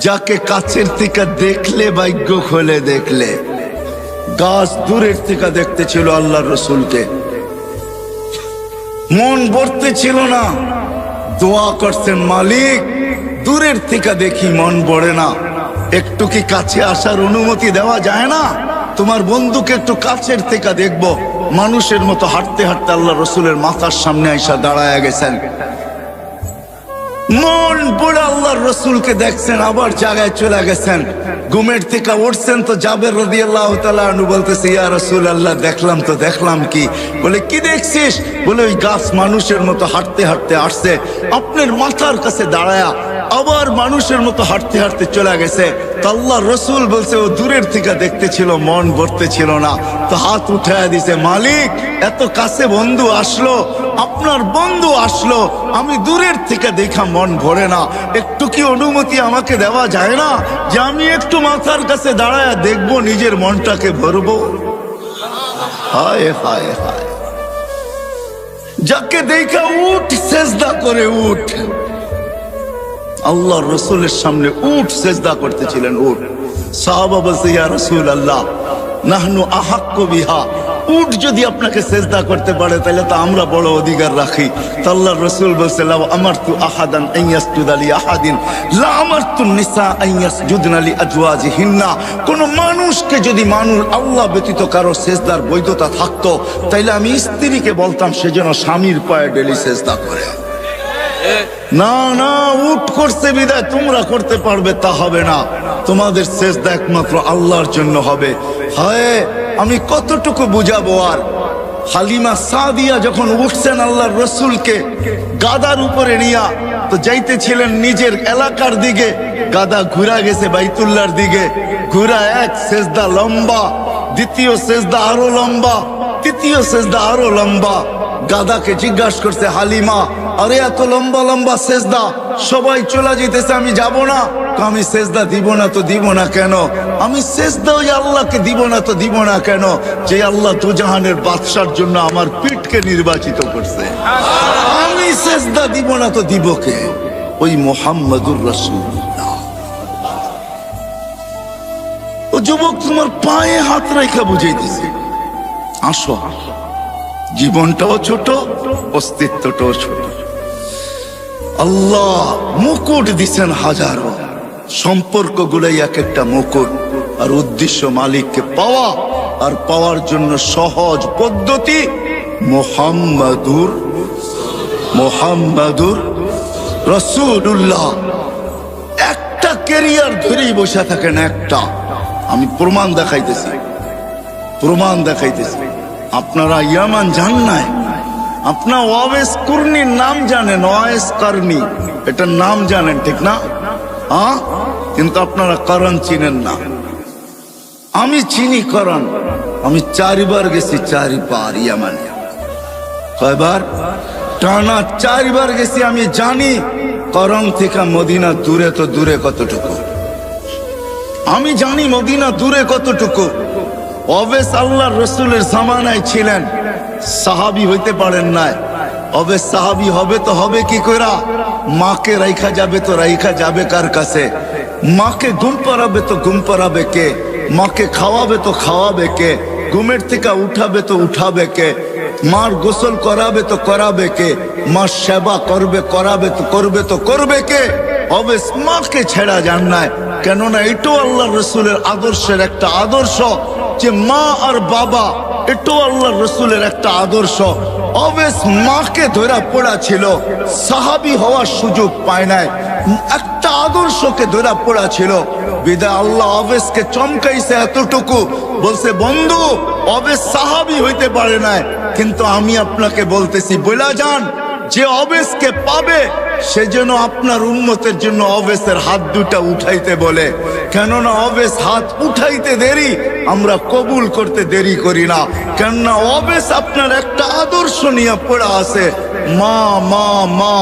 যাকে কাছের থেকে দেখলে ভাগ্য খোলে দেখলে। গাছ দূরের থেকে দেখতে ছিল আল্লাহর রসুলকে, মন ভরতে ছিল না, দোয়া করছেন মালিক দূরের থেকে দেখি মন ভরে না, একটু কি কাছে আসার অনুমতি দেওয়া যায় না? তোমার বন্ধুকে একটু কাছের থেকে দেখবো। মানুষের মতো হাঁটতে হাঁটতে আল্লাহ রসুলের মাথার সামনে আইসা দাঁড়ায় গেছেন, মন পড়ে আল্লাহর রসুলকে দেখছেন, আবার জায়গায় চলে গেছেন। ঘুমের থেকে উঠছেন তো জাবের রাদিয়াল্লাহু তাআলা আনহু বলতেছে, ইয়া রাসূলুল্লাহ দেখলাম তো দেখলাম কি? বলে কি দেখছিস? বলে ওই গাছ মানুষের মতো হাঁটতে হাঁটতে আসছে, আপনার মাথার কাছে দাঁড়ায়া আবার মানুষের মতো হাঁটতে হাঁটতে চলে গেছে। তো আল্লাহর রসুল বলছে ও দূরের থেকে দেখতে ছিল, মন ভরতে ছিল না। তো হাত উঠায় দিছে, মালিক এত কাছে বন্ধু আসলো, আপনার বন্ধু আসলো, আমি দূরের থেকে দেখা মন ভরে না, একটু কি অনুমতি আমাকে দেওয়া যায় না যে আমি একটু মাথার কাছে দাঁড়ায় দেখবো, নিজের মনটাকে ভরবো? হায় হায় হায়, যাকে দেখা উঠ সেজদা করে উঠ। আল্লাহর রসুলের সামনে উঠ সেজদা করতেছিলেন, উঠ। সাহাবা বলছে, ইয়া রাসূলুল্লাহ নাহনু আহাক্কু বিহা, উট যদি আপনাকে সেজদা করতে পারে তাহলে তো আমরা বড় অধিকার রাখি। তো আল্লাহর রাসূল বলছে, লাউ আমারতু আহাদান আন ইয়াসজুদা লি আহাদিন লা আমারতু নিসা আন ইয়াসজুদনা লি আজওয়াজিহিন্না। কোন মানুষকে যদি আল্লাহ ব্যতীত কারো সেজদার বৈধতা থাকতো তাইলে আমি স্ত্রীকে বলতাম সে যেন স্বামীর পায়ে ডেলি সেজদা করে। না না, উট করছে বিদায় তোমরা করতে পারবে তা হবে না, তোমাদের সেজদা একমাত্র আল্লাহর জন্য হবে। হায় আমি কতটুকু বুঝাবো আর। হালিমা সাদিয়া যখন উঠছেন আল্লাহর রসুলকে গাদার উপরে নিয়া, তো যাইতেছিলেন নিজের এলাকার দিকে, গাদা ঘুরা গেছে বাইতুল্লাহর দিকে, ঘুরা এক সেজদা লম্বা, দ্বিতীয় সেজদা আরো লম্বা, তৃতীয় সেজদা আরো লম্বা। গাদাকে জিজ্ঞাসা করছে হালিমা, আরে এত লম্বা লম্বা সেজদা, সবাই চলে যেতেছে, আমি যাব না। আমি সেজদা দিব না তো দিব না কেন? আমি সেজদা ওই আল্লাহকে দিব না তো দিব না কেন যে আল্লাহ দুজাহানের বাদশার জন্য আমার পিঠকে নির্বাচিত করছে। আমি সেজদা দিব না তো দিব কে? ওই মুহাম্মাদুর রাসূলুল্লাহ। ও যুবক, তোমার পায়ে হাত রেখা বুঝাইতেছে, আসো, জীবনটাও ছোট, অস্তিত্বটাও ছোট। আল্লাহ মুকুট দিছেন হাজারো, সম্পর্ক গুলাই এক একটা মুকুট, আর উদ্দেশ্য মালিককে পাওয়া, আর পাওয়ার জন্য সহজ পদ্ধতি মুহাম্মাদুর রাসূলুল্লাহ। একটা ক্যারিয়ার ধরেই বসে থাকেন, একটা। আমি প্রমাণ দেখাইতেছি। আপনারা ইয়ামান যান নাই, আপনার ওয়াইস কুরনির নাম জানেন, ওয়াইস কারনি এটার নাম জানেন, ঠিক না? কিন্তু আপনারা করণ চিনেন না। আমি চিনি করণ, আমি 4 বার গেছি, 4 বার ইয়ামানে। কয়বার? টানা 4 বার গেছি। আমি জানি করণ থেকে মদিনা দূরে তো দূরে কতটুকু, আমি জানি মদিনা দূরে কতটুকু। অবেস আল্লাহর রসুলের জামানায় ছিলেন, সাহাবি হইতে পারেন নাই। অবেস সাহাবি হবে তো হবে কি কইরা? মাকে রাইখা যাবে তো রাইখা যাবে কার কাছে? মাকে ঘুম পাড়াবে তো ঘুম পাড়াবে কে? মাকে খাওয়াবে তো খাওয়াবে কে? ঘুমের থেকে উঠাবে তো উঠাবে কে? মার গোসল করাবে তো করাবে কে? মার সেবা করাবে তো করবে কে? অবেস মাকে ছেড়া যান নাই, কেননা এটাও আল্লাহর রসুলের আদর্শের একটা আদর্শ যে মা আর বাবা, এটাও আল্লাহর রসুলের একটা আদর্শ। অবেস মাকে ধরা পড়া ছিল, সাহাবি হওয়ার সুযোগ পায় নাই, একটা আদর্শকে ধরা পড়া ছিল। বিদায় আল্লাহ অবেসকে চমকাইছে এতটুকু, বলছে বন্ধু অবেস সাহাবি হইতে পারে নাই, কিন্তু আমি আপনাকে বলতেছি বইলা যান, যে অবেসকে পাবে সে যেন আপনার উম্মতের জন্য অবেসের হাত দুটা উঠাইতে বলে, কেননা অবেস হাত উঠাইতে দেরি, আমরা কবুল করতে দেরি করি না। কেননা অবেস আপনার একটা আদর্শ নিয়ে পড়া আছে, মা মা মা,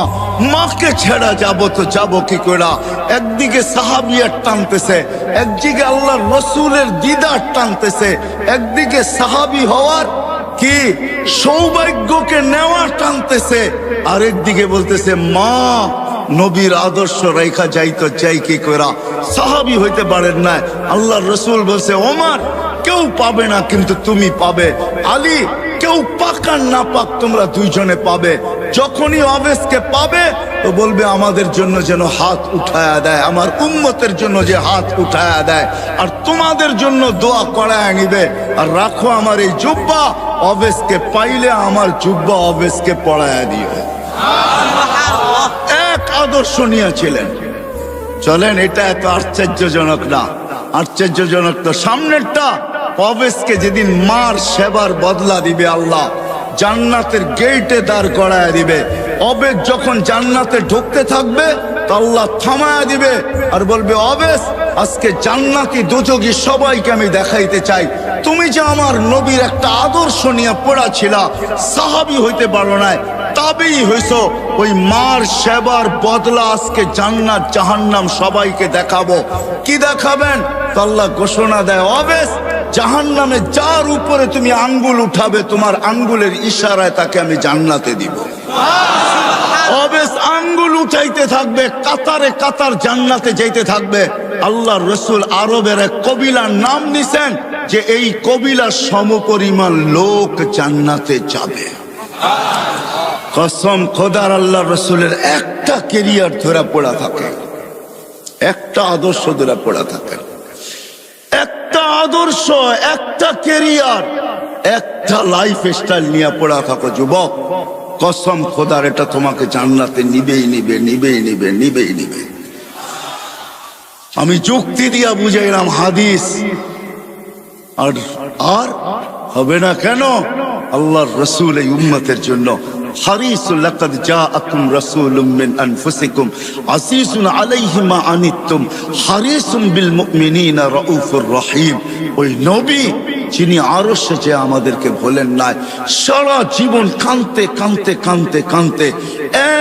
মাকে ছেড়া যাবো তো যাবো কি করে? একদিকে সাহাবিয়ার টানতেছে, একদিকে আল্লাহর রসুলের দিদার টানতেছে, একদিকে সাহাবি হওয়ার কি সৌভাগ্যকে নেওয়া টানতেছে, আরেকদিকে বলতেছে মা নবীর আদর্শ রেখা যাইতো চাই কি করা, সাহাবী হইতে পারেন না। আল্লাহর রাসূল বলছে ওমর কেউ পাবে না কিন্তু তুমি পাবে, আলী কেউ পাক আর না পাক তোমরা দুইজনে পাবে। যখনই অবেশকে পাবে তো বলবে আমাদের জন্য যেন হাত উঠায়া দেয়, আমার উম্মতের জন্য যে হাত উঠায়া দেয়, আর তোমাদের জন্য দোয়া করায় নিবে। আর রাখো আমার এই জুব্বা, অবেশকে পাইলে আমার জুব্বা অবেশকে পড়ায়া দিবে। এক আদর্শ নিয়েছিলেন। চলেন, এটা এত আশ্চর্যজনক না। আশ্চর্যজনক তো সামনেরটা। অবেশকে যেদিন মার সেবার বদলা দিবে আল্লাহ, জান্নাতের গেটে দাঁড় করায় দিবে। অবেশ যখন জান্নাতে ঢুকতে থাকবে তো আল্লাহ থামায়া দিবে আর বলবে অবেশ আজকে জান্নাতি দোজখী সবাইকে আমি দেখাইতে চাই, তুমি যে আমার নবীর একটা আদর্শ নিয়ে পড়া ছিল, সাহাবী হইতে পারো না, তাবেই হইছো, ওই মার সেবার বদলা আজকে জান্নাত জাহান্নাম সবাইকে দেখাবো। কি দেখাবেন? তো আল্লাহ ঘোষণা দেয় অবেশ জাহান্নামে যার উপরে তুমি আঙ্গুল উঠাবে তোমার আঙ্গুলের ইশারায় তাকে আমি জান্নাতে দিব। অবেশ আঙ্গুল উঠাইতে থাকবে, কাতারে কাতার জান্নাতে যাইতে থাকবে। আল্লাহর রাসূল আরবের এক কবিলার নাম দিছেন যে এই কবিলার সমপরিমাণ লোক জান্নাতে যাবে। কসম খোদার, আল্লাহর রাসূলের একটা ক্যারিয়ার ধরা পড়া থাকে, একটা আদর্শ ধরা পড়া থাকে, একটা আদর্শ, একটা ক্যারিয়ার, একটা লাইফ স্টাইল নিয়ে পড়া থাকো যুবক। কসম খোদার, এটা তোমাকে জান্নাতে নিবেই নিবে, নিবেই নিবে, নিবেই নিবে। আমি যুক্তি দিয়া বুঝাইলাম হাদিস, আর আর হবে না কেন? আল্লাহর রাসূল এই উম্মতের জন্য হারিসুল লাকাদ জাআকুম রাসূলুম মিন আনফুসিকুম আসিসুন আলাইহি মা আনিতুম হারিসুম বিল মুমিনিনা রাউফুর রহিম। ওই নবী যিনি আরশে যে আমাদেরকে ভোলেন নাই, সারা জীবন কাঁদতে কাঁদতে কাঁদতে কাঁদতে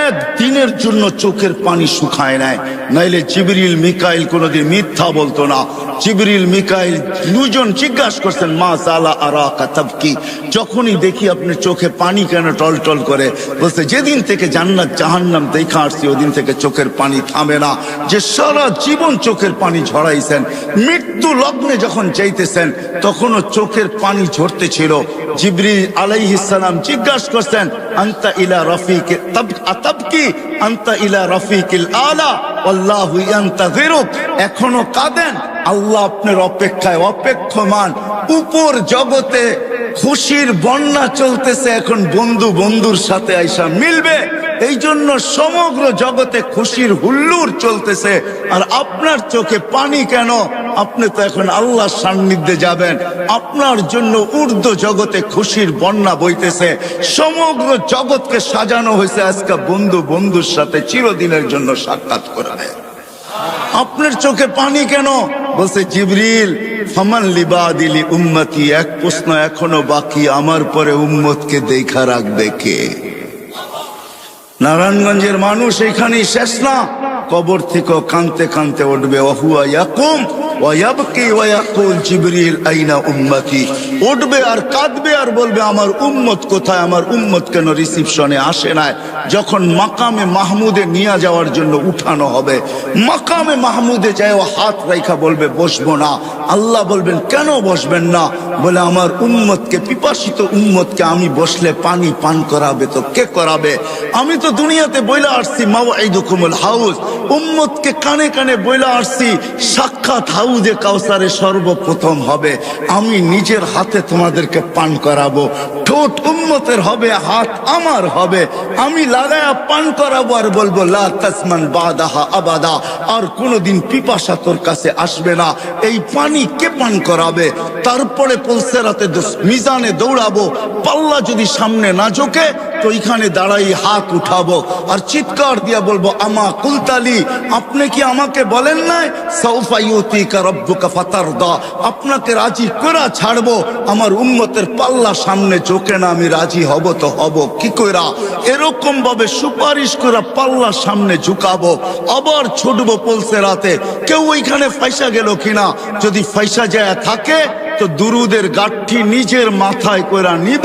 একদিনের জন্য চোখের পানি শুকায় নাই। নাইলে জিবরিল মিকাইল কোনোদিন মিথ্যা বলতো না। জিবরিল মিকাইল দুজন জিজ্ঞাসা করছেন মা জালা আরাকা তাবকি, যখনই দেখি আপনার চোখে পানি কেন টলটল করে? বলছে যেদিন থেকে জান্নাত জাহান্নাম দেখা আসছি ওদিন থেকে চোখের পানি থামে না। যে সারা জীবন চোখের পানি ঝরাইছেন, মৃত্যু লগ্নে যখন যাইতেছেন তখনও চোখের পানি ঝরতে ছিল। জিবরিল আলাইহিস সালাম জিজ্ঞাসা করছেন আনতা ইলা রাফিকি তাবকি আনতা ইলা রাফিকিল আলা আল্লাহু ইয়ান্তাযিরুক। এখনো কাঁদেন? আল্লাহ আপনার অপেক্ষায় অপেক্ষমান। উপর জগতে খুশির বন্যা চলতেছে, এখন বন্ধু বন্ধুর সাথে আইসা মিলবে, এই জন্য সমগ্র জগতে খুশির হুল্লোড় চলতেছে। আর আপনার চোখে পানি কেন? আপনি তো এখন আল্লাহর সান্নিধ্যে যাবেন, আপনার জন্য ঊর্ধ্ব জগতে খুশির বন্যা বইতেছে। সমগ্র জগৎকে সাজানো হয়েছে আজকে বন্ধু বন্ধুর সাথে চিরদিনের জন্য সাক্ষাৎ করাবে। আপনার চোখে পানি কেন? বলছে জিবরিল ফামান লিবাদিলি উম্মতি, এক প্রশ্ন এখনো বাকি, আমার পরে উম্মতকে দেখা রাখবে কে? নারায়ণগঞ্জের মানুষ এখানেই শেষ না, কবর থেকে কানতে কানতে উঠবে ওয়াহুয়া ইয়াকুম ওয়া ইয়াবকি ওয়া ইয়াকুল জিবরিল আইনা উম্মতি। উঠবে আর কাঁদবে আর বলবে আমার উম্মত কোথায়, আমার উম্মত কেন রিসিপশনে আসে না? যখন মাকামে মাহমুদে নিয়ে যাওয়ার জন্য উঠানো হবে, মাকামে মাহমুদে যায় ও হাত রাইখা বলবে বসবো না। আল্লাহ বলবেন কেন বসবেন না? বলে আমার উম্মতকে, পিপাসিত উম্মতকে আমি বসলে পানি পান করাবে তো কে করাবে? আমি তো দুনিয়াতে বইলা আসছি মাওয়াইদুকুমুল হাউজ, উম্মতকে কানে কানে বইলা আসছি সাক্ষাৎ হাউজে কাউসারে সর্বপ্রথম হবে, আমি নিজের হাতে তোমাদেরকে পান করাবো। ঠোঁট উম্মতের হবে, হাত আমার হবে, আমি লাগায়া পান করাবো আর বলবো লা তাসমান বাদাহা আবাদা, আর কোনোদিন পিপাসা তোর কাছে আসবে না। এই পানি কে পান করাবে? তারপরে পুলসেরাতে মিজানে দৌড়াবো, পাল্লা যদি সামনে না ঝোঁকে তো এখানে দাঁড়াই হাত উঠাবো আর চিৎকার দিয়া বলবো আমা কুলতালি, আপনি কি আমাকে বলেন নাই সাউফা ইউতিকা রাব্বুকা ফাতারদা, আপনাকে রাজি করা ছাড়বো। আমার উম্মতের পাল্লা সামনে ঝোঁকে না, আমি রাজি হব তো হব কি কইরা? এরকম ভাবে সুপারিশ করে পাল্লা সামনে ঝুঁকাবো, আবার ছুটবো পুলসেরাতে। কেউ ওইখানে ফাইসা গেল কিনা? যদি ফাইসা যায় থাকে তো দুরুদের গাঠি নিজের মাথায় কইরা নিব,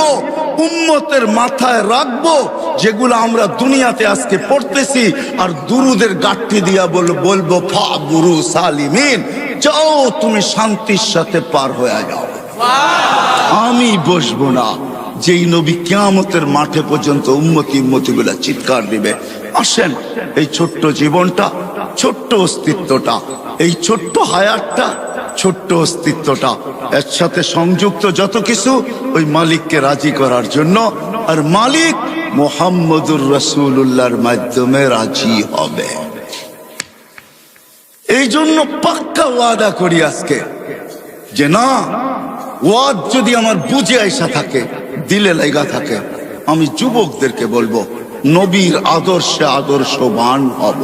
উম্মতের মাথায় রাখবো, যেগুলো আমরা দুনিয়াতে আজকে পড়তেছি, আর দুরুদের গাঁটটি দিয়া বলবো ফা বুরু সালিমিন, যাও তুমি শান্তির সাথে পার হয়ে যাও। আমি বসবো না। যেই নবী কিয়ামতের মাঠে পর্যন্ত উম্মতি গুলা চিৎকার দিবে। আসেন, এই ছোট্ট জীবনটা, ছোট্ট অস্তিত্বটা, এই ছোট্ট হায়াতটা, ছোট্ট অস্তিত্বটা, এর সাথে সংযুক্ত যত কিছু ওই মালিককে রাজি করার জন্য, আর মালিক মুহাম্মদুর রাসূলুল্লাহর মাধ্যমে রাজি হবে। এই জন্য পাক্কা ওয়াদা করি আজকে যে না, ওয়াদ যদি আমার বুঝে আইসা থাকে, দিলে লাগা থাকে, আমি যুবকদেরকে বলবো নবীর আদর্শে আদর্শবান হব,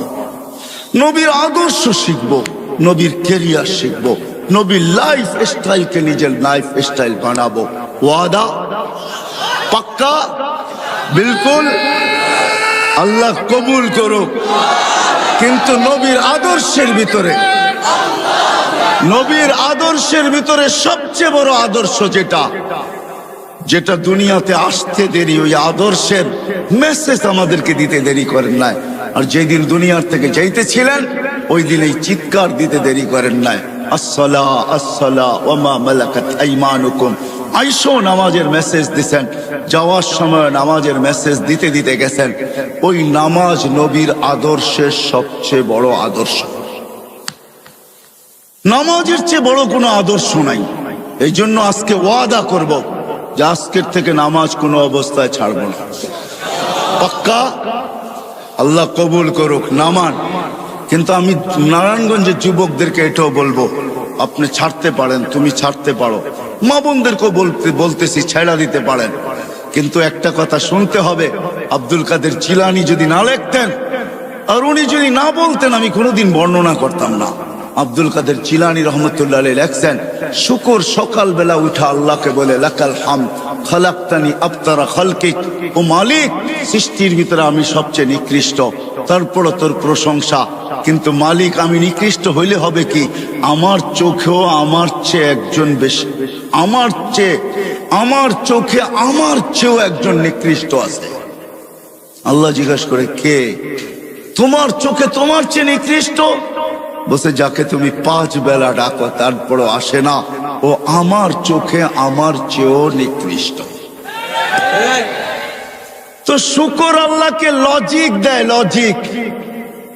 নবীর আদর্শ শিখবো, নবীর কেরিয়ার শিখবো, নবীর লাইফ স্টাইলকে নিজের লাইফ স্টাইল বানাবো। ওয়াদা পাক্কা? বিলকুল। আল্লাহ কবুল করুক। কিন্তু নবীর আদর্শের ভিতরে, নবীর আদর্শের ভিতরে সবচেয়ে বড় আদর্শ যেটা দুনিয়াতে আসতে দেরি, ওই আদর্শের মেসেজ আমাদেরকে দিতে দেরি করেন নাই। আর যেদিন দুনিয়ার থেকে যাইতেছিলেন ওই দিন এই চিৎকার দিতে দেরি করেন নাই, আসসালা আসসালা ওয়া মা মালাকাত আইমানুকুম। আইসো নামাজের মেসেজ দিছেন, যাওয়ার সময় নামাজের মেসেজ দিতে দিতে গেছেন। ওই নামাজ নবীর আদর্শের সবচেয়ে বড় আদর্শ। নামাজের চেয়ে বড় কোনো আদর্শ নাই। এই জন্য আজকে ওয়াদা করব যে আজকের থেকে নামাজ কোনো অবস্থায় ছাড়ব না। পাক্কা? আল্লাহ কবুল করুক। নামান। কিন্তু আমি নারায়ণগঞ্জের যুবকদেরকে এটাও বলবো, আপনি ছাড়তে পারেন, তুমি ছাড়তে পারো, মা বোনদেরকেও বলতেছি ছেড়া দিতে পারেন। কিন্তু একটা কথা শুনতে হবে, আব্দুল কাদের জিলানী যদি না লিখতেন আর উনি যদি না বলতেন, আমি কোনোদিন বর্ণনা করতাম না। আব্দুল কাদের জিলানী রহমতুল্লাহ আলাইহি লেখছেন, শুকর সকালবেলা উঠা আল্লাহকে বলে লাকাল হামদ খালাকতানি আবতারা খালকিক, ও মালিক, সৃষ্টির ভিতরে আমি সবচেয়ে নিকৃষ্ট, তারপর তোর প্রশংসা। কিন্তু মালিক, আমি নিকৃষ্ট হইলে হবে কি, আমার চোখেও আমার চেয়ে একজন বেশি, আমার চোখে আমার চেয়েও একজন নিকৃষ্ট আছে। আল্লাহ জিজ্ঞাসা করে, কে? তোমার চোখে তোমার চেয়ে নিকৃষ্ট? বসে যাকে তুমি 5 বেলা ডাকো তারপরও আসে না, ও আমার চোখে আমার চেয়েও নিকৃষ্ট। তো শুকর আল্লাহকে লজিক দেয়, লজিক।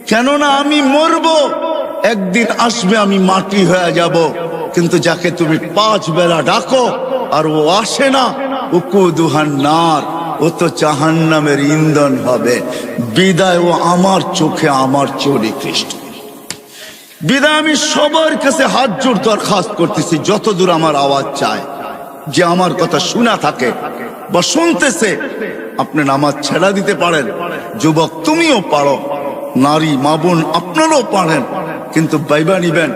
কেননা আমি মরবো, একদিন আসবে আমি মাটি হয়ে যাব। কিন্তু যাকে তুমি 5 বেলা ডাকো আর ও আসে না, উকুদুহান নার, ও তো জাহান্নামের ইন্ধন হবে। বিদায় ও আমার চোখে আমার চেয়েও নিকৃষ্ট। বিদায় আমি সবার কাছে হাত জোড় দরখাস্ত করতেছি, যতদূর আমার আওয়াজ চায়, যে আমার কথা শোনা থাকে বা শুনতেছে, আপনি নামাজ ছেড়া দিতে পারেন। যুবক তুমিও পারো, নারী মা বোন আপনারাও পারেন, কিন্তু বাইবা নিবেন,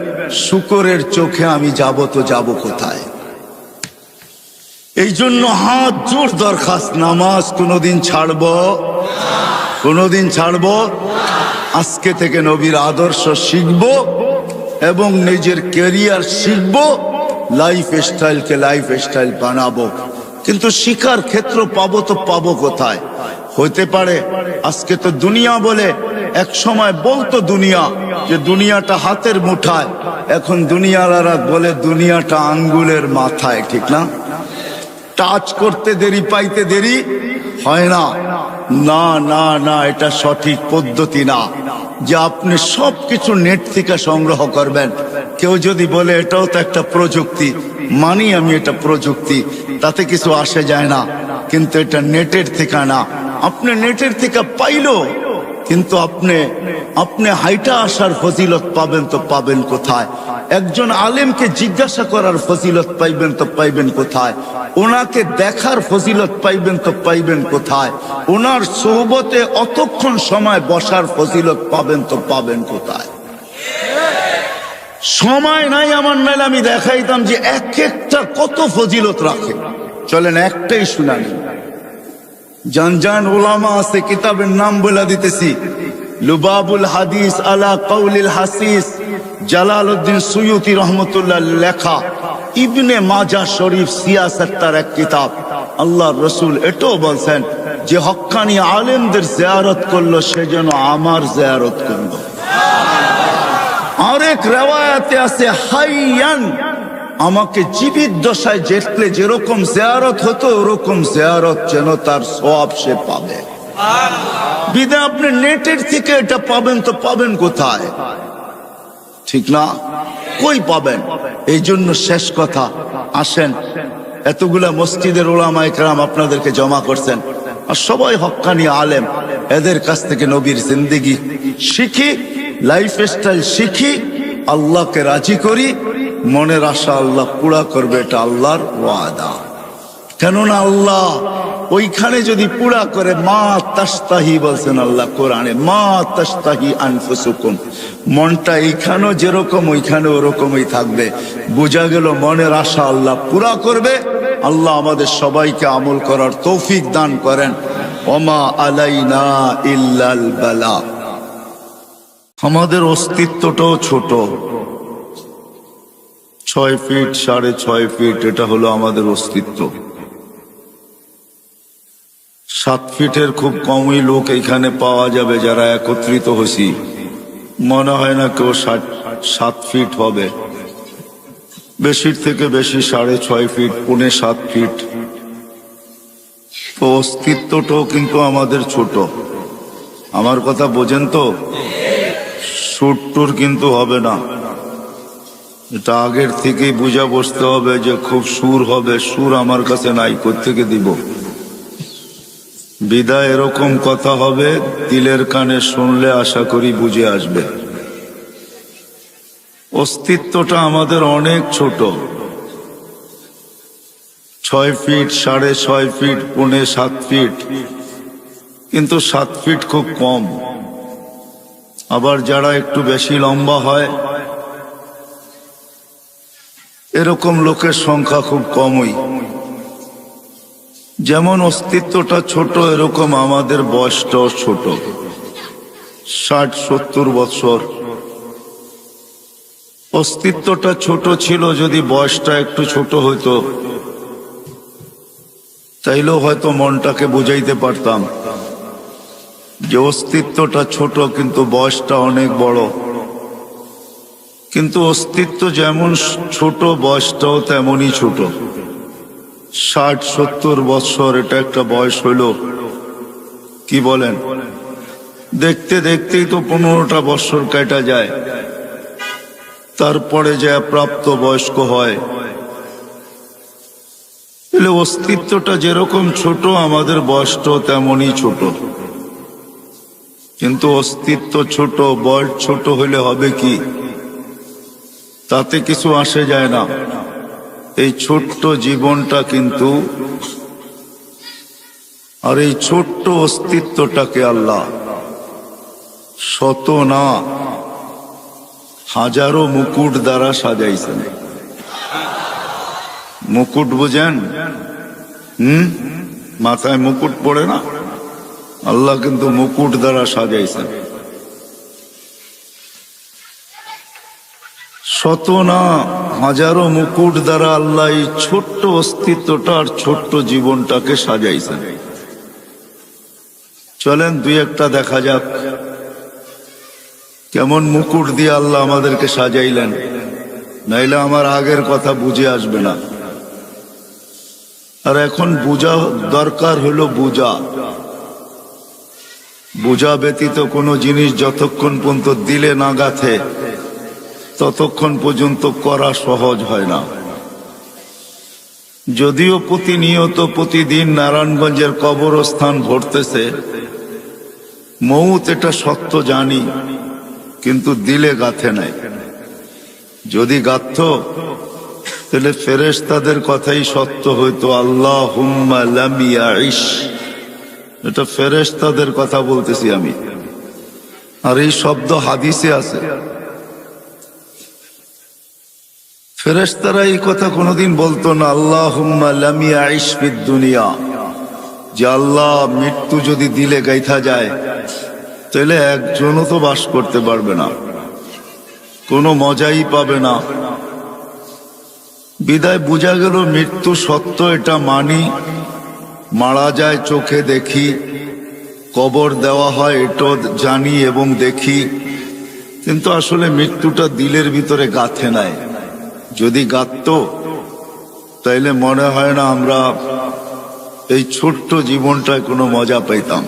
শুকরের চোখে আমি যাব তো যাব কোথায়? এই জন্য হাত জোড় দরখাস্ত, নামাজ কোনোদিন ছাড়বো, কোনোদিন ছাড়বো। আজকে থেকে নবীর আদর্শ শিখব এবং নিজের ক্যারিয়ার শিখব, লাইফ স্টাইলকে লাইফ স্টাইল বানাবো। কিন্তু শিখার ক্ষেত্র পাবো তো পাবো কোথায়? হতে পারে আজকে তো দুনিয়া বলে, এক সময় বলতো দুনিয়া যে দুনিয়াটা হাতের মুঠায়, এখন দুনিয়ারা বলে দুনিয়াটা আঙ্গুলের মাথায়, ঠিক না? টাচ করতে দেরি, পাইতে দেরি হয় না। না না না, এটা সঠিক পদ্ধতি না যে আপনি সবকিছু নেট থেকে সংগ্রহ করবেন। কেউ যদি বলে এটাও তো একটা প্রযুক্তি, মানি আমি এটা প্রযুক্তি, তাতে কিছু আসে যায় না, কিন্তু এটা নেটের থেকে না। আপনি নেটের থেকে পাইলো, কিন্তু আপনি হাইটা আসার ফজিলত পাবেন তো পাবেন কোথায়? একজন আলেমকে জিজ্ঞাসা করার ফজিলত পাইবেন তো পাইবেন কোথায়? ওনাকে দেখার ফজিলত পাইবেন তো পাইবেন কোথায়? ওনার সোহবতে অতক্ষণ সময় বসার ফজিলত পাবেন তো পাবেন কোথায়? সময় নাই আমার, নাইলে আমি দেখাইতাম যে এক একটা কত ফজিলত রাখে। চলেন একটাই শুনানি। জান ওলামা আছে, কিতাবের নাম বলে দিতেছি, লুবাবুল হাদিস আলা কাউলিল হাসিস, জালালউদ্দিন সুয়ুতি রহমতুল্লাহ লেখা, ইবনে মাজাহ শরীফ সিয়াসাত, তার এক কিতাব। আল্লাহর রাসূল এটাও বলছেন যে হক্কানি আলেমদের জিয়ারত করলো সে যেন আমার জিয়ারত করলো। আরেক রিওয়ায়াতে আছে হাইয়ান, আমাকে জীবিত দশায় দেখলে যেরকম জিয়ারত হতো ওরকম জিয়ারত যেন তার সওয়াব সে পাবে। বিদায় আপনি নেটের থেকে এটা পাবেন তো পাবেন কোথায়? ঠিক না? কই পাবেন? এই জন্য শেষ কথা, আসেন এতগুলা মসজিদের উলামায়ে কেরাম আপনাদেরকে জমা করছেন আর সবাই হক্কানি আলেম, এদের কাছ থেকে নবীর জিন্দেগি শিখি, লাইফ স্টাইল শিখি, আল্লাহকে রাজি করি, মনের আশা আল্লাহ পুরা করবে, এটা আল্লাহর ওয়াদা। কেননা আল্লাহ ওইখানে যদি পুরা করে, মা তাস্তাহি বলছেন আল্লাহ কোরআনে, মা তাস্তাহি আনফুসুকুম, মনটা এইখানেও যেরকম ওইখানে ওরকমই থাকবে। বোঝা গেল মনের আশা আল্লাহ পুরা করবে। আল্লাহ আমাদের সবাইকে আমল করার তৌফিক দান করেন। ওমা আলাইনা ইল্লাল বালা। আমাদের অস্তিত্বটাও ছোট, 6 ফিট 6.5 ফিট, এটা হলো আমাদের অস্তিত্ব। 7 ফিটের খুব কমই লোক এখানে পাওয়া যাবে যারা একত্রিত হয়েছি। মনে হয় না কেউ 7 ফিট হবে, বেশির থেকে বেশি 6.5 ফিট, 6.25 ফিট। তো অস্তিত্বটাও কিন্তু আমাদের ছোট। আমার কথা বোঝেন তো? সুরটুর কিন্তু হবে না, এটা আগের থেকেই বুঝা বসতে হবে যে খুব সুর হবে। সুর আমার কাছে নাই, কোত্থেকে দিব? বিদায় এরকম কথা হবে, দিলের কানে শুনলে আশা করি বুঝে আসবে। অস্তিত্বটা আমাদের অনেক ছোট, 6 ফিট 6.5 ফিট 6.25 ফিট, কিন্তু 7 ফিট খুব কম। আবার যারা একটু বেশি লম্বা হয় এরকম লোকের সংখ্যা খুব কমই। যেমন অস্তিত্বটা ছোট, এরকম আমাদের বয়সটাও ছোট, 60-70 বছর। অস্তিত্বটা ছোট ছিল, যদি বয়সটা একটু ছোট হইতো তাইলেও হয়তো মনটাকে বুঝাইতে পারতাম যে অস্তিত্বটা ছোট কিন্তু বয়সটা অনেক বড়। কিন্তু অস্তিত্ব যেমন ছোট, বয়সটাও তেমনই ছোট। 60-70 বছর এটা একটা বয়স হইল, কি বলেন? দেখতে দেখতেই তো 15টা বছর কেটে যায়, তারপরে যে প্রাপ্ত বয়স্ক হয়। তাহলে অস্তিত্বটা যেরকম ছোট, আমাদের বয়সটাও তেমনই ছোট। কিন্তু অস্তিত্ব ছোট, বয়স ছোট হইলে হবে কি? তাতে কিছু আসে যায় না। এই ছোট্ট জীবনটা কিন্তু, আর এই ছোট্ট অস্তিত্বটাকে আল্লাহ শত না হাজারো মুকুট দ্বারা সাজাইছেন। মুকুট বুঝেন? মাথায় মুকুট পড়ে না? আল্লাহ কিন্তু মুকুট দ্বারা সাজাইছেন। শত না হাজারো মুকুট দ্বারা আল্লাহ এই ছোট্ট অস্তিত্বটা আর ছোট্ট জীবনটাকে সাজাইছেন। চলেন 2-1টা দেখা যাক কেমন মুকুট দিয়ে আল্লাহ আমাদেরকে সাজাইলেন, নাইলে আমার আগের কথা বুঝে আসবে না। আর এখন বুঝা দরকার হলো বুঝা। বুঝা ব্যতীত কোনো জিনিস যতক্ষণ পর্যন্ত দিলে না গাথে ততক্ষণ পর্যন্ত করা সহজ হয় না। যদিও প্রতিনিয়ত প্রতিদিন নারায়ণগঞ্জের কবরস্থান ভরতেছে, মৌত এটা সত্য জানি, কিন্তু দিলে গাথে নাই। যদি গাথত তাহলে ফেরেশতাদের কথাই সত্য হইতো, আল্লাহুম্মা লাম ইয়াইশ। এটা ফেরেশতাদের কথা বলতেছি আমি, আর এই শব্দ হাদিসে আছে। ফেরেশতারা এই কথা কোনোদিন বলতো না, আল্লাহুম্মা লাম ইয়াইশ ফিদ দুনিয়া, যে আল্লাহ মৃত্যু যদি দিলে গাইথা যায় তাহলে একজনও তো বাস করতে পারবে না, কোনো মজাই পাবে না। বিদায় বুঝা গেল মৃত্যু সত্য, এটা মানি, মারা যায় চোখে দেখি, কবর দেওয়া হয় এটাও জানি এবং দেখি, কিন্তু আসলে মৃত্যুটা দিলের ভিতরে গাঁথে নাই। যদি গাঁথতো তাইলে মনে হয় না আমরা এই ছোট্ট জীবনটায় কোনো মজা পাইতাম,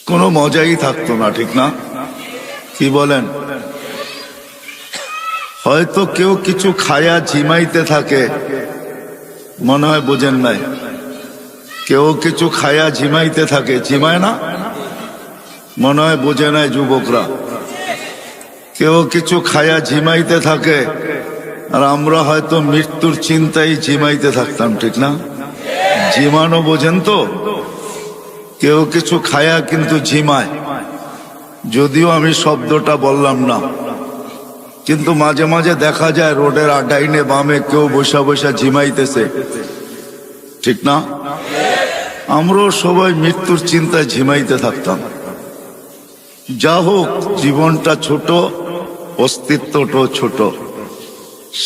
কোনো মজাই থাকতো না, ঠিক না? কি বলেন? হয়তো কেউ কিছু খায়া ঝিমাইতে থাকে, মনে হয় বোঝেন নাই, কেউ কিছু খায়া ঝিমাইতে থাকে, ঝিমায় না? মনে হয় বোঝে নাই যুবকরা। কেউ কিছু খায়া ঝিমাইতে থাকে, আর আমরা হয়তো মৃত্যুর চিন্তায় ঝিমাইতে থাকতাম, ঠিক না? ঝিমানো বোঝেন তো? কেউ কিছু খায়া কিন্তু ঝিমায়, যদিও আমি শব্দটা বললাম না, কিন্তু মাঝে মাঝে দেখা যায় রোডের ডাইনে বামে কেউ বসা বসা ঝিমাইতেছে, ঠিক না? আমরাও সবাই মৃত্যুর চিন্তায় ঝিমাইতে থাকতাম। যা হোক, জীবনটা ছোট, অস্তিত্বটাও ছোট।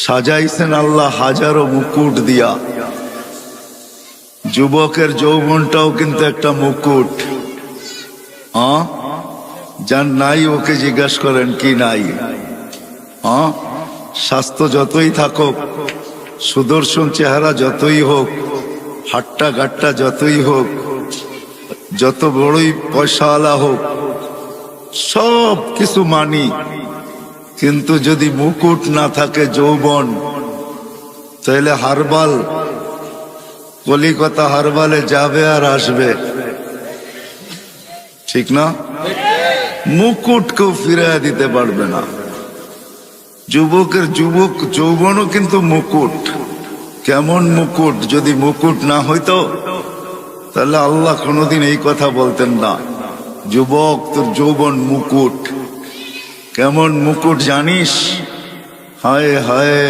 সাজাইছেন আল্লাহ হাজারো মুকুট দিয়া। যুবকের যৌবনটাও কিন্তু একটা মুকুট। যার নাই ওকে জিজ্ঞাসা করেন কি নাই। স্বাস্থ্য যতই থাকুক, সুদর্শন চেহারা যতই হোক, হাট্টা গাট্টা যতই হোক, যত বড়ই পয়সাওয়ালা হোক, সব কিছু মানি, কিন্তু যদি মুকুট না থাকে যৌবন, তাহলে হারবাল, কলিকাতা হারবালে যাবে আর আসবে, ঠিক না? মুকুট কেউ ফিরিয়ে দিতে পারবে না। যুবকের যৌবনও কিন্তু মুকুট। কেমন মুকুট? যদি মুকুট না হইতো তাহলে আল্লাহ কোনোদিন এই কথা বলতেন না, যুবক তোর যৌবন মুকুট। কেমন মুকুট জানিস? হায় হায়,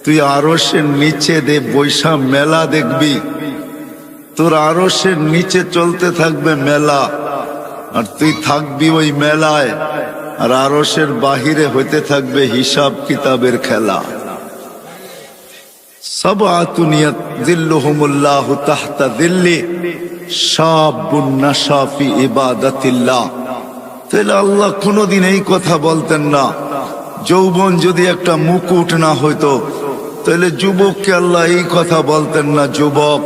তুই আরশের নিচে বৈশা মেলা দেখবি, তোর আরশের নিচে চলতে থাকবে মেলা, আর তুই থাকবি ওই মেলায়, আর আরশের বাহিরে হইতে থাকবে হিসাব কিতাবের খেলা। সাবআতুন ইয়াযিল্লুহুমুল্লাহু তাহতা যিল্লি শাবুন নাশা ফি ইবাদাতিল্লাহ। তাহলে আল্লাহ কোনোদিন এই কথা বলতেন না, যৌবন যদি একটা মুকুট না হইতো তাহলে যুবককে আল্লাহ এই কথা বলতেন না, যুবক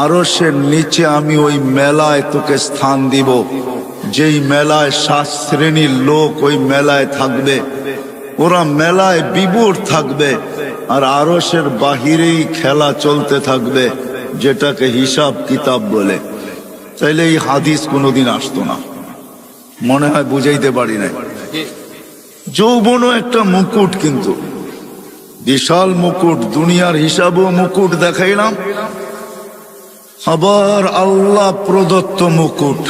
আরশের নিচে আমি ওই মেলায় তোকে স্থান দিব, যেই মেলায় 7 শ্রেণীর লোক ওই মেলায় থাকবে, ওরা মেলায় বিভোর থাকবে, আর আরশের বাহিরেই খেলা চলতে থাকবে, যেটাকে হিসাব কিতাব বলে। তাইলে এই হাদিস কোনোদিন আসতো না। মনে হয় বুঝাইতে পারি নাই। যৌবনও একটা মুকুট, কিন্তু বিশাল মুকুট। দুনিয়ার হিসাবও মুকুট দেখাইলাম, আবার আল্লাহ প্রদত্ত মুকুট।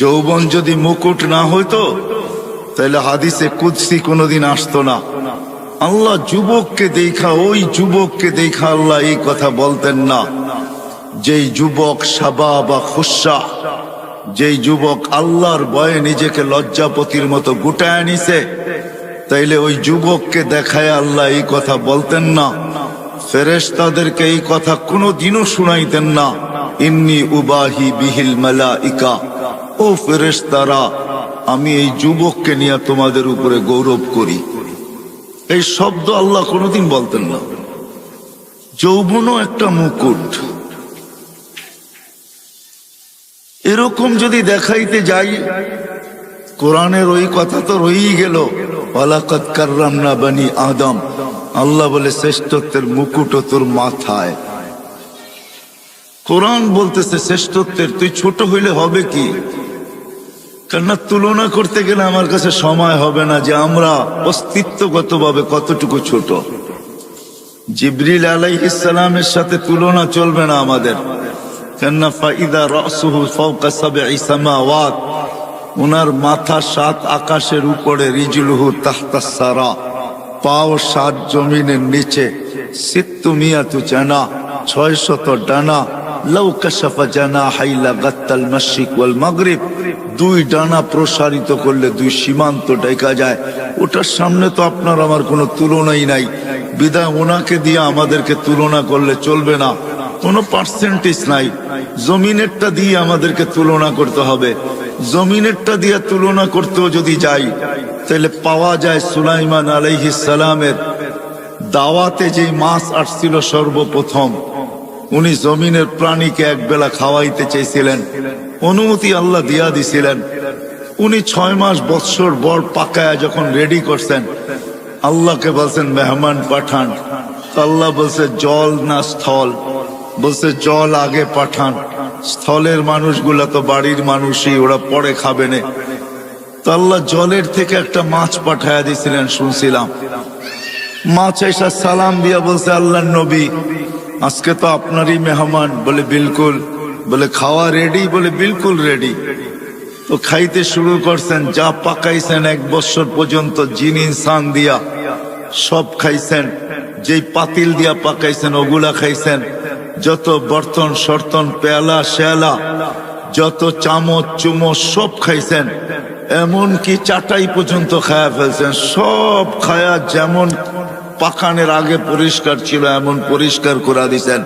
যৌবন যদি মুকুট না হইতো তাহলে হাদিসে কুদসি কোনোদিন আসতো না। আল্লাহ যুবককে দেখা, ওই যুবককে দেখা আল্লাহ এই কথা বলতেন না, যেই যুবক শাবাবা খুশা, যেই যুবক আল্লাহর ভয়ে নিজেকে লজ্জাপতির মতো গুটায় নিছে, তাইলে ওই যুবককে দেখায় আল্লাহ এই কথা বলতেন না। ফেরেশতাদেরকে এই কথা কোনোদিনও শুনাইতেন না, ইন্নী উবাহি বিহিল মালাইকা, ও ফেরেশতারা, আমি এই যুবককে নিয়ে তোমাদের উপরে গৌরব করি। এই শব্দ আল্লাহ কোনোদিন বলতেন না। যৌবনও একটা মুকুট। এরকম যদি দেখাইতে যাই, কোরআনের ওই কথা তো রয়েই গেল, ওয়ালাকাদ কাররামনা বনি আদম। আল্লাহ বলে শ্রেষ্ঠত্বের মুকুটও তোর মাথায়। কোরআন বলতেছে শ্রেষ্ঠত্বের, তুই ছোট হইলে হবে কি? কেননা তুলনা করতে গেলে আমার কাছে সময় হবে না যে আমরা অস্তিত্বগতভাবে কতটুকু ছোট। জিবরিল আলাইহিস সালামের সাথে তুলনা চলবে না আমাদের, কেননা ফাইদা রাসুহু ফাওকা সাবঈ সামাওয়াত, উনার মাথা 7 আকাশের উপরে, রিজলুহু তাহতা সারা, পাও 7 জমিনের নিচে, সিত্তুমিয়াতু জানা, 600 ডানা, লাউ কাশাফা জানাহাই লাগাত্তাল মাশরিক ওয়াল মাগরিব, 2 ডানা প্রসারিত করলে 2 সীমান্ত ঢেকা যায়। ওটার সামনে তো আপনার আমার কোনো তুলনাই নাই, বিধায় ওনাকে দিয়ে আমাদেরকে তুলনা করলে চলবে না। কোনো পার্সেন্টেজ নাই। জমিনেরটা দিয়ে আমাদেরকে তুলনা করতে হবে। জমিনেরটা দিয়ে তুলনা করতেও যদি যাই তাহলে পাওয়া যায় সুলাইমান আলাইহিস সালামের দাওয়াতে যে মাছ আসছিল সর্বপ্রথম, উনি জমিনের প্রাণীকে একবেলা খাওয়াইতে চেয়েছিলেন, অনুমতি আল্লাহ দিয়া দিছিলেন। উনি 6 মাস বৎসর বর পাকায়া যখন রেডি করছেন, আল্লাহকে বলছেন মেহমান পাঠান। আল্লাহ বলছে জল না স্থল? বলছে জল আগে পাঠান, স্থলের মানুষগুলা তো বাড়ির মানুষই, ওরা পরে খাবে না। তো আল্লাহ জলের থেকে একটা মাছ পাঠায়া দিছিলেন শুনছিলাম। মাছ এসা সালাম দিয়া বলছে আল্লাহর নবী আজকে তো আপনারই মেহমান। বলে বিলকুল। বলে খাওয়া রেডি? বলে বিলকুল রেডি। তো খাইতে শুরু করছেন, যা পাকাইছেন 1 বছর পর্যন্ত জিন ইনসান দিয়া সব খাইছেন। যেই পাতিল দিয়া পাকাইছেন ওগুলা খাইছেন, যত বর্তন সর্তন পেয়ালা শেয়ালা যত চামচ চুমচ সব খাইছেন, এমনকি চাটাই পর্যন্ত খায়া ফেলছেন। সব খায়া যেমন পাকানের আগে পরিষ্কার ছিল এমন পরিষ্কার করে দিছেন।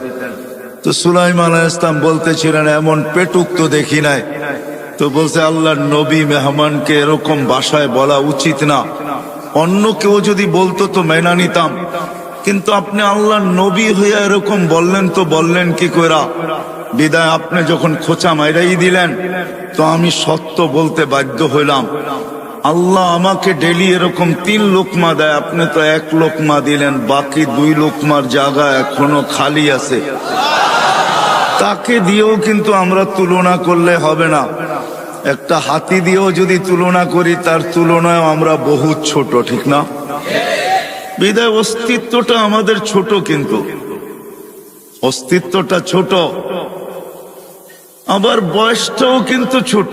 তো সুলাইমান আলাইহিস সালাম বলতেছিলেন এমন পেটুক তো দেখি নাই। তো বলছে আল্লাহর নবী মেহমানকে এরকম ভাষায় বলা উচিত না, অন্য কেউ যদি বলতো তো মেনা নিতাম, কিন্তু আপনি আল্লাহর নবী হইয়া এরকম বললেন, তো বললেন কি কইরা? বিদায় আপনি যখন খোঁচা মাইরাই দিলেন তো আমি সত্য বলতে বাধ্য হইলাম। আল্লাহ আমাকে ডেলি এরকম 3 লোকমা দেয়, আপনি তো 1 লোকমা দিলেন, বাকি 2 লোকমার জায়গা এখনো খালি আছে। তাকে দিয়েও কিন্তু আমরা তুলনা করলে হবে না। একটা হাতি দিয়েও যদি তুলনা করি তার তুলনায় আমরা বহুত ছোট, ঠিক না? বিদায় অস্তিত্বটা আমাদের ছোট, কিন্তু অস্তিত্বটা ছোট, আবার বয়সটাও কিন্তু ছোট।